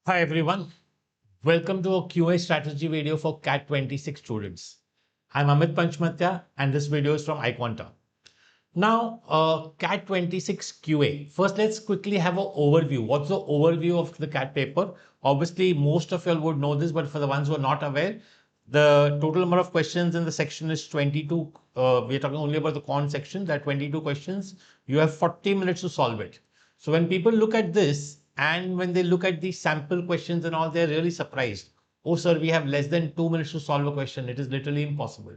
Hi everyone, welcome to a QA strategy video for CAT 26 students. I'm Amit Panchmatia and this video is from iQuanta. Now, CAT 26 QA. First, let's quickly have an overview. What's the overview of the CAT paper? Obviously, most of you all would know this, but for the ones who are not aware, the total number of questions in the section is 22. We're talking only about the quant section. There are 22 questions. You have 40 minutes to solve it. So when people look at this and when they look at the sample questions and all, they're really surprised. Oh, sir, we have less than 2 minutes to solve a question. It is literally impossible.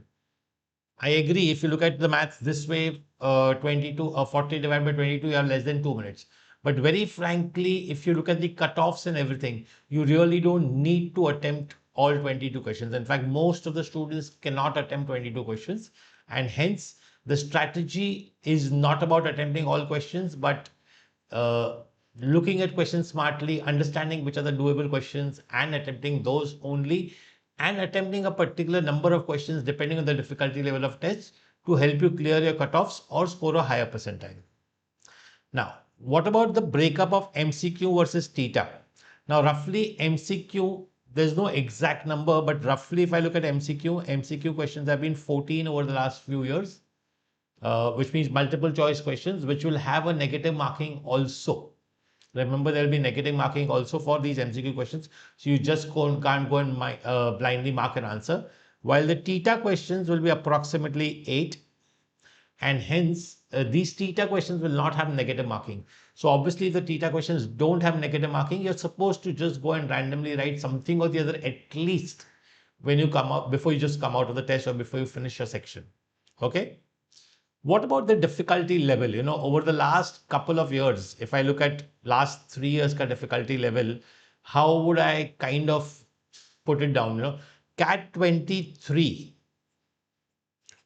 I agree. If you look at the maths this way, 40 divided by 22, you have less than 2 minutes. But very frankly, if you look at the cutoffs and everything, you really don't need to attempt all 22 questions. In fact, most of the students cannot attempt 22 questions. And hence, the strategy is not about attempting all questions, but uh, looking at questions smartly, understanding which are the doable questions and attempting those only, and attempting a particular number of questions depending on the difficulty level of test to help you clear your cutoffs or score a higher percentile. Now, what about the breakup of MCQ versus theta? Now, roughly MCQ, there's no exact number, but roughly if I look at MCQ questions have been 14 over the last few years, which means multiple choice questions, which will have a negative marking also. Remember, there will be negative marking also for these MCQ questions. So you just can't go and blindly mark an answer. While the theta questions will be approximately 8. And hence, these theta questions will not have negative marking. So obviously, if the theta questions don't have negative marking, you're supposed to just go and randomly write something or the other at least when you come out, before you just come out of the test or before you finish your section. Okay. What about the difficulty level? Over the last couple of years, if I look at last 3 years ka difficulty level, how would I kind of put it down? CAT 23.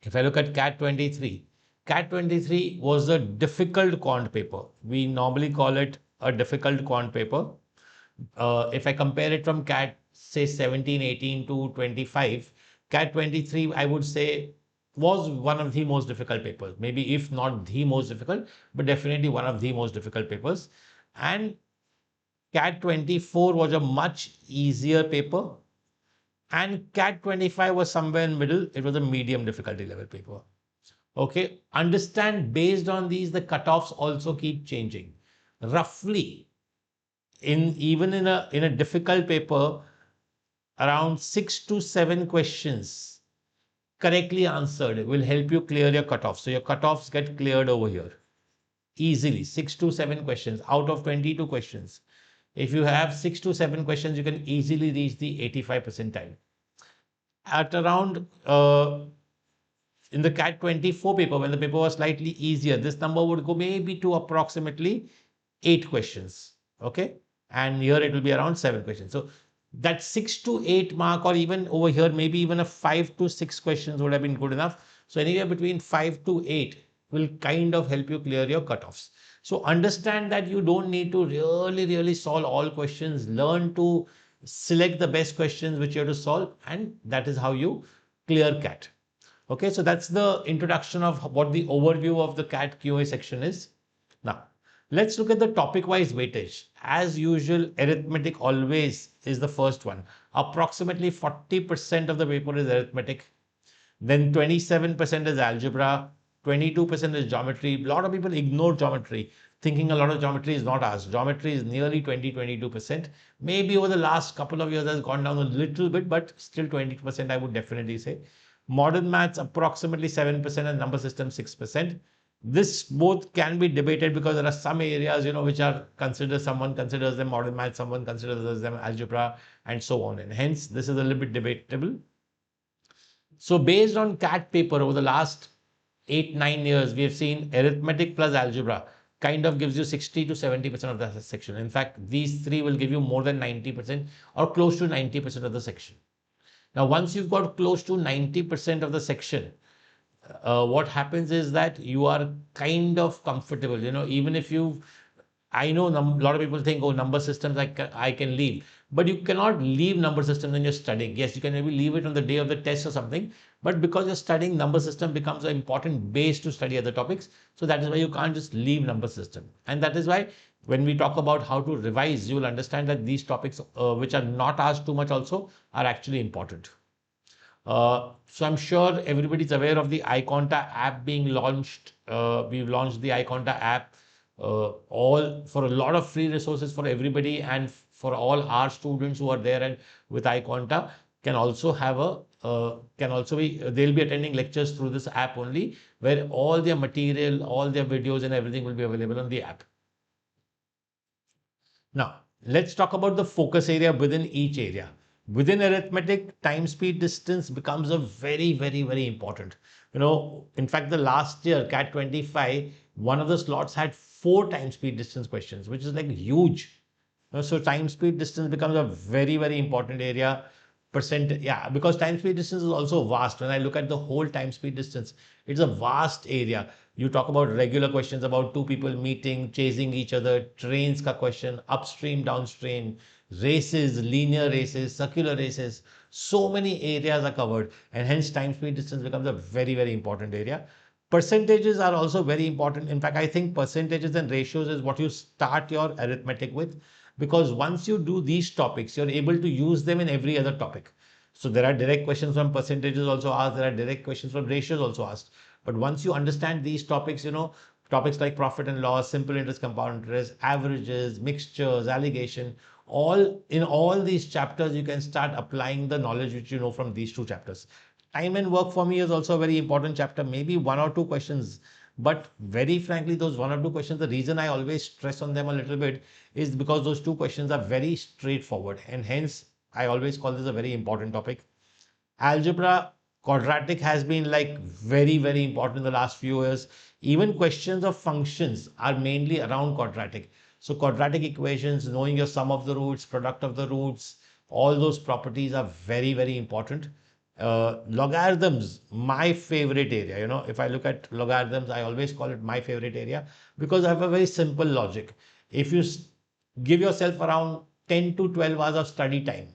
If I look at CAT 23 was a difficult quant paper. We normally call it a difficult quant paper. If I compare it from CAT, say 17, 18 to 25, CAT 23, I would say was one of the most difficult papers. Maybe if not the most difficult, but definitely one of the most difficult papers. And CAT 24 was a much easier paper. And CAT 25 was somewhere in middle. It was a medium difficulty level paper. Okay. Understand based on these, the cutoffs also keep changing. Roughly, even in a difficult paper, around 6 to 7 questions correctly answered will help you clear your cutoffs. So your cutoffs get cleared over here easily. 6 to 7 questions out of 22 questions. If you have 6 to 7 questions, you can easily reach the 85 percentile. At around in the CAT 24 paper, when the paper was slightly easier, this number would go maybe to approximately 8 questions. Okay. And here it will be around 7 questions. So that 6 to 8 mark, or even over here, maybe even a 5 to 6 questions would have been good enough. So anywhere between 5 to 8 will kind of help you clear your cutoffs. So understand that you don't need to really solve all questions. Learn to select the best questions which you have to solve, and that is how you clear CAT. Okay, so that's the introduction of what the overview of the CAT QA section is. Now, let's look at the topic-wise weightage. As usual, arithmetic always is the first one. Approximately 40% of the paper is arithmetic. Then 27% is algebra. 22% is geometry. A lot of people ignore geometry, thinking a lot of geometry is not asked. Geometry is nearly 22%. Maybe over the last couple of years has gone down a little bit, but still 20%, I would definitely say. Modern maths approximately 7% and number system 6%. This both can be debated because there are some areas, which are considered, someone considers them modern maths, someone considers them algebra, and so on. And hence, this is a little bit debatable. So based on CAT paper over the last 8, 9 years, we have seen arithmetic plus algebra kind of gives you 60 to 70% of the section. In fact, these three will give you more than 90% or close to 90% of the section. Now, once you've got close to 90% of the section, what happens is that you are kind of comfortable, even if you, I know a lot of people think, oh, number systems, I can leave. But you cannot leave number systems when you're studying. Yes, you can maybe leave it on the day of the test or something. But because you're studying, number system becomes an important base to study other topics. So that is why you can't just leave number system. And that is why when we talk about how to revise, you will understand that these topics which are not asked too much also are actually important. So I'm sure everybody's aware of the iQuanta app being launched. We've launched the iQuanta app, all for a lot of free resources for everybody, and for all our students who are there and with iQuanta can also have a can also be they'll be attending lectures through this app only, where all their material, all their videos and everything will be available on the app. Now, let's talk about the focus area within each area. Within arithmetic, time, speed, distance becomes a very important. In fact, the last year, CAT 25, one of the slots had 4 time, speed, distance questions, which is like huge. So time, speed, distance becomes a very important area. Yeah, because time, speed, distance is also vast. When I look at the whole time, speed, distance, it's a vast area. You talk about regular questions about two people meeting, chasing each other, trains ka question, upstream, downstream, races, linear races, circular races. So many areas are covered, and hence time, speed, distance becomes a very important area. Percentages are also very important. In fact, I think percentages and ratios is what you start your arithmetic with, because once you do these topics, you're able to use them in every other topic. So there are direct questions from percentages also asked, there are direct questions from ratios also asked. But once you understand these topics, topics like profit and loss, simple interest, compound interest, averages, mixtures, allegation, all these chapters, you can start applying the knowledge which you know from these two chapters. Time and work for me is also a very important chapter, maybe 1 or 2 questions. But very frankly, those 1 or 2 questions, the reason I always stress on them a little bit is because those 2 questions are very straightforward, and hence I always call this a very important topic. Algebra, quadratic has been like very important in the last few years. Even questions of functions are mainly around quadratic. So quadratic equations, knowing your sum of the roots, product of the roots, all those properties are very important. Logarithms, my favorite area. If I look at logarithms, I always call it my favorite area because I have a very simple logic. If you give yourself around 10 to 12 hours of study time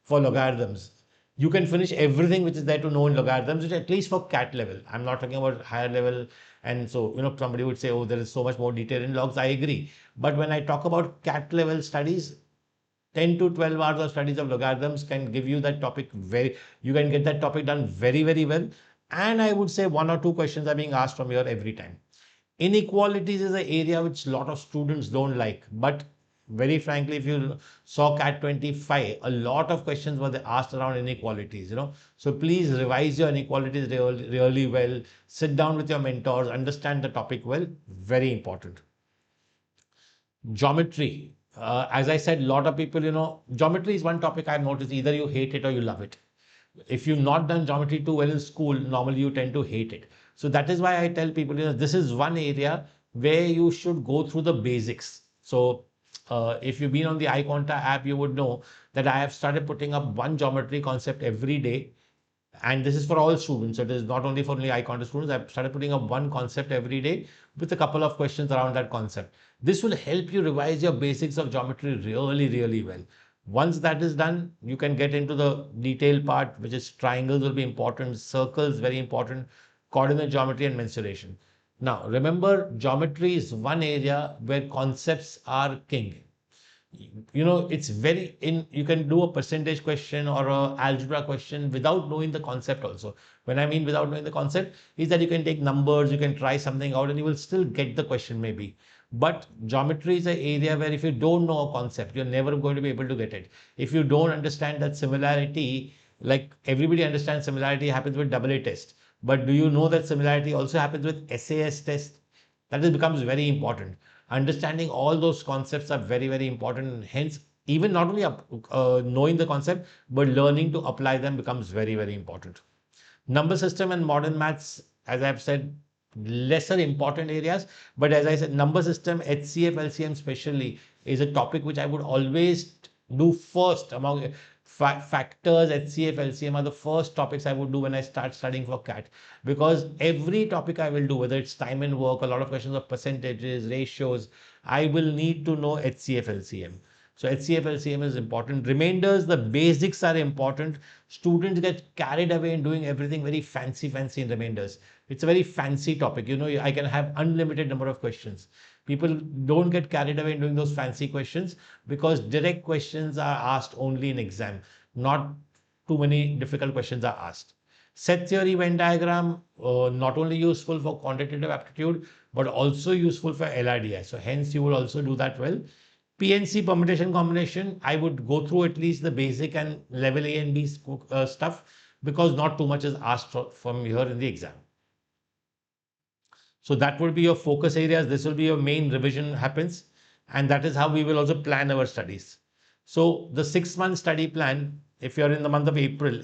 for logarithms, you can finish everything which is there to know in logarithms, which at least for CAT level. I'm not talking about higher level. And so, somebody would say, oh, there is so much more detail in logs. I agree. But when I talk about CAT level studies, 10 to 12 hours of studies of logarithms can give you that topic you can get that topic done very well. And I would say 1 or 2 questions are being asked from here every time. Inequalities is an area which a lot of students don't like, but very frankly, if you saw CAT 25, a lot of questions were asked around inequalities. So please revise your inequalities really well. Sit down with your mentors, understand the topic well. Very important. Geometry. As I said, a lot of people, geometry is one topic I've noticed. Either you hate it or you love it. If you've not done geometry too well in school, normally you tend to hate it. So that is why I tell people, this is one area where you should go through the basics. So if you've been on the iQuanta app, you would know that I have started putting up one geometry concept every day. And this is for all students. So it is not only for only iQuanta students. I've started putting up one concept every day with a couple of questions around that concept. This will help you revise your basics of geometry really well. Once that is done, you can get into the detail part, which is triangles will be important, circles very important, coordinate geometry and mensuration. Now, remember, geometry is one area where concepts are king. It's very you can do a percentage question or a algebra question without knowing the concept also. When I mean without knowing the concept is that you can take numbers, you can try something out and you will still get the question maybe. But geometry is an area where if you don't know a concept, you're never going to be able to get it. If you don't understand that similarity, like everybody understands similarity happens with AA test. But do you know that similarity also happens with SAS test? Becomes very important. Understanding all those concepts are very important. Hence, even not only knowing the concept, but learning to apply them becomes very important. Number system and modern maths, as I've said, lesser important areas. But as I said, number system, HCF, LCM especially, is a topic which I would always do first among factors. HCF, LCM are the first topics I would do when I start studying for CAT, because every topic I will do, whether it's time and work, a lot of questions of percentages, ratios, I will need to know HCF, LCM. So HCF, LCM is important. Remainders, the basics are important. Students get carried away in doing everything very fancy in remainders. It's a very fancy topic. I can have unlimited number of questions. People don't get carried away in doing those fancy questions, because direct questions are asked only in exam, not too many difficult questions are asked. Set theory Venn diagram, not only useful for quantitative aptitude, but also useful for LRDI. So hence you will also do that well. PNC permutation combination, I would go through at least the basic and level A and B stuff, because not too much is asked from here in the exam. So that would be your focus areas. This will be your main revision happens. And that is how we will also plan our studies. So the 6 month study plan, if you're in the month of April,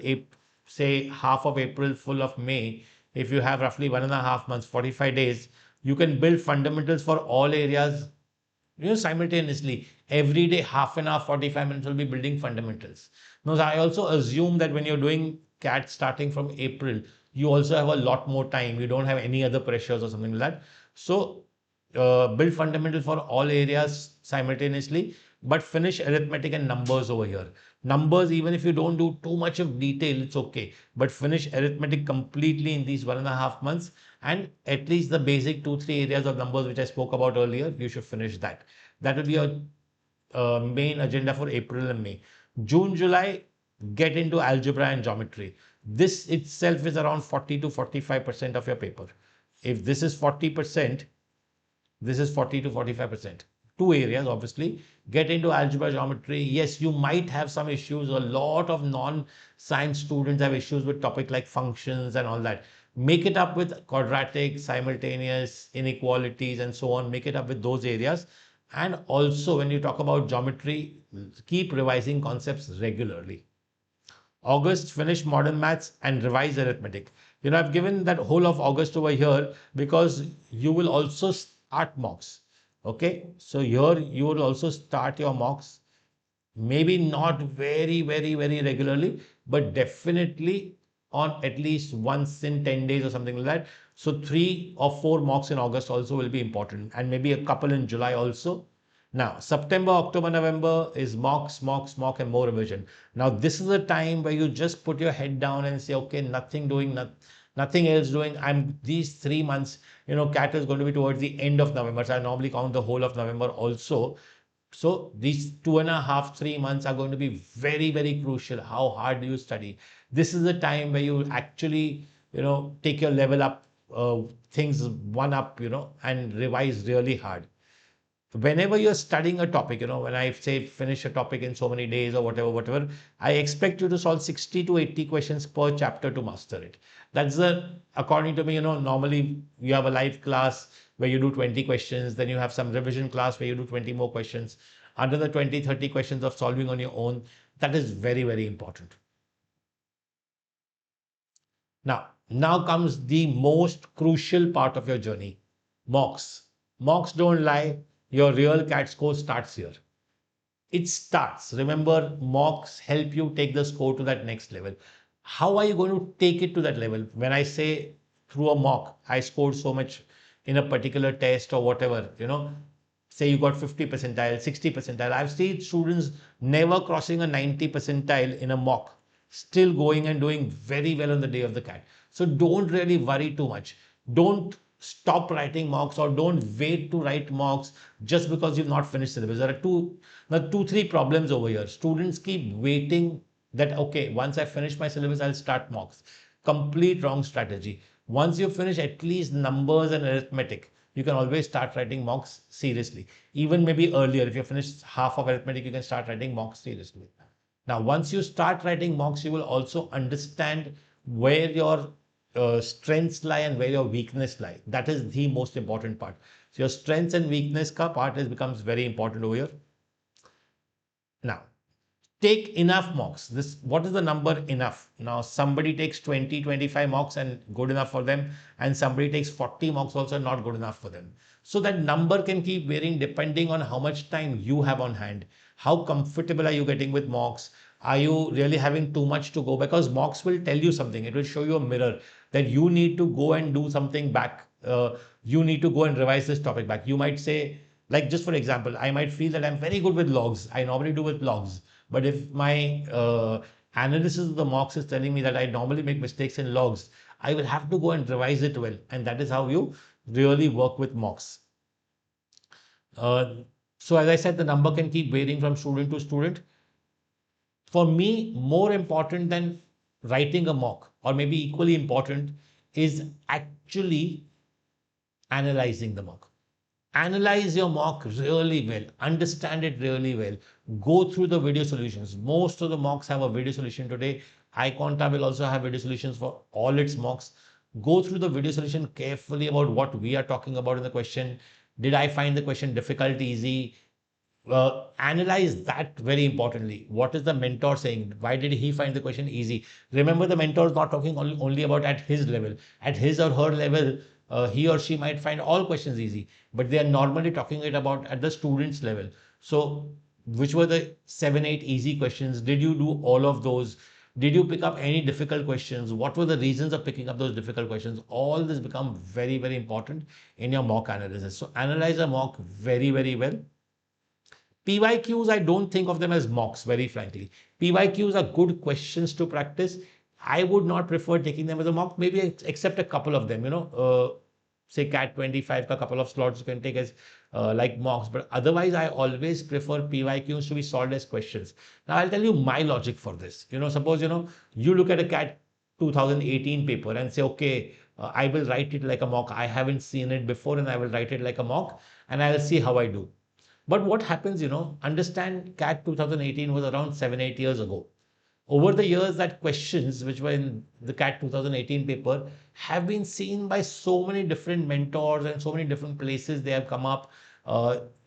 say half of April, full of May, if you have roughly 1.5 months, 45 days, you can build fundamentals for all areas, simultaneously. Every day, half an hour, 45 minutes will be building fundamentals. Now, I also assume that when you're doing CAT starting from April, you also have a lot more time. You don't have any other pressures or something like that. So build fundamental for all areas simultaneously, but finish arithmetic and numbers over here. Numbers, even if you don't do too much of detail, it's okay. But finish arithmetic completely in these 1.5 months, and at least the basic 2-3 areas of numbers which I spoke about earlier, you should finish that. That will be your main agenda for April and May. June, July, get into algebra and geometry. This itself is around 40 to 45% of your paper. If this is 40%, this is 40 to 45%. Two areas, obviously. Get into algebra, geometry. Yes, you might have some issues. A lot of non-science students have issues with topic like functions and all that. Make it up with quadratic, simultaneous, inequalities, and so on. Make it up with those areas. And also, when you talk about geometry, keep revising concepts regularly. August, finish modern maths and revise arithmetic. I've given that whole of August over here because you will also start mocks. Okay, so here you will also start your mocks. Maybe not very, very, very regularly, but definitely on at least once in 10 days or something like that. So 3 or 4 mocks in August also will be important, and maybe a couple in July also. Now, September, October, November is mocks, mocks, mock, and more revision. Now, this is a time where you just put your head down and say, okay, nothing doing, nothing else doing. I'm these 3 months, CAT is going to be towards the end of November. So I normally count the whole of November also. So these 2.5, 3 months are going to be very, very crucial. How hard do you study? This is the time where you actually, take your level up, things one up, and revise really hard. Whenever you're studying a topic, when I say finish a topic in so many days or whatever, I expect you to solve 60 to 80 questions per chapter to master it. That's according to me, normally you have a live class where you do 20 questions, then you have some revision class where you do 20 more questions. Under the 20, 30 questions of solving on your own, that is very, very important. Now comes the most crucial part of your journey, mocks. Mocks don't lie. Your real CAT score starts here. It starts. Remember, mocks help you take the score to that next level. How are you going to take it to that level? When I say through a mock, I scored so much in a particular test or whatever, say you got 50 percentile, 60 percentile. I've seen students never crossing a 90 percentile in a mock, still going and doing very well on the day of the CAT. So don't really worry too much. Don't stop writing mocks, or don't wait to write mocks just because you've not finished syllabus. There are two, three problems over here. Students keep waiting that, okay, once I finish my syllabus, I'll start mocks. Complete wrong strategy. Once you finish at least numbers and arithmetic, you can always start writing mocks seriously. Even maybe earlier, if you finish half of arithmetic, you can start writing mocks seriously. Now, once you start writing mocks, you will also understand where your strengths lie and where your weakness lie. That is the most important part. So your strengths and weakness part becomes very important over here. Now, take enough mocks. What is the number enough? Now, somebody takes 20, 25 mocks and good enough for them, and somebody takes 40 mocks also not good enough for them. So that number can keep varying depending on how much time you have on hand. How comfortable are you getting with mocks? Are you really having too much to go? Because mocks will tell you something. It will show you a mirror that you need to go and do something back. You need to go and revise this topic back. You might say, like just for example, I might feel that I'm very good with logs. I normally do with logs. But if my analysis of the mocks is telling me that I normally make mistakes in logs, I will have to go and revise it well. And that is how you really work with mocks. So as I said, the number can keep varying from student to student. For me, more important than writing a mock, or maybe equally important, is actually analyzing the mock. Analyze your mock really well, understand it really well, go through the video solutions. Most of the mocks have a video solution today. iQuanta will also have video solutions for all its mocks. Go through the video solution carefully about what we are talking about in the question. Did I find the question difficult, easy? Analyze that very importantly. What is the mentor saying? Why did he find the question easy? Remember, the mentor is not talking only about at his level. At his or her level, he or she might find all questions easy, but they are normally talking it about at the student's level. So which were the 7, 8 easy questions? Did you do all of those? Did you pick up any difficult questions? What were the reasons of picking up those difficult questions? All this become very, very important in your mock analysis. So analyze a mock very, very well. PYQs, I don't think of them as mocks, very frankly. PYQs are good questions to practice. I would not prefer taking them as a mock, maybe except a couple of them, say CAT 25, a couple of slots you can take as like mocks. But otherwise, I always prefer PYQs to be solved as questions. Now, I'll tell you my logic for this. Suppose, you look at a CAT 2018 paper and say, okay, I will write it like a mock. I haven't seen it before and I will write it like a mock and I will see how I do. But what happens, understand CAT 2018 was around 7, 8 years ago. Over the years, that questions which were in the CAT 2018 paper have been seen by so many different mentors and so many different places they have come up.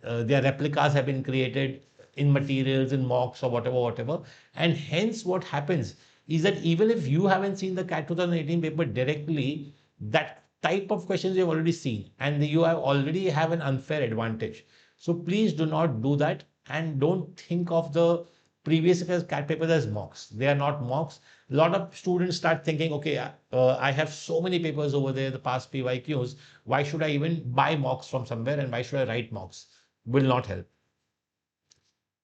Their replicas have been created in materials, in mocks or whatever, whatever. And hence what happens is that even if you haven't seen the CAT 2018 paper directly, that type of questions you've already seen and you have already have an unfair advantage. So please do not do that and don't think of the previous CAT papers as mocks. They are not mocks. A lot of students start thinking, okay, I have so many papers over there, the past PYQs. Why should I even buy mocks from somewhere and why should I write mocks? Will not help.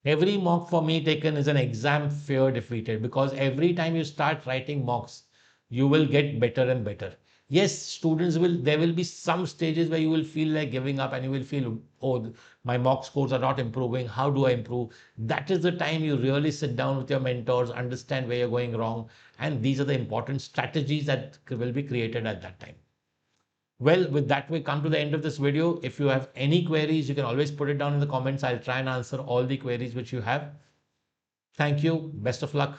Every mock for me taken is an exam fear defeated, because every time you start writing mocks, you will get better and better. Yes, there will be some stages where you will feel like giving up and you will feel, oh, my mock scores are not improving. How do I improve? That is the time you really sit down with your mentors, understand where you're going wrong. And these are the important strategies that will be created at that time. Well, with that, we come to the end of this video. If you have any queries, you can always put it down in the comments. I'll try and answer all the queries which you have. Thank you. Best of luck.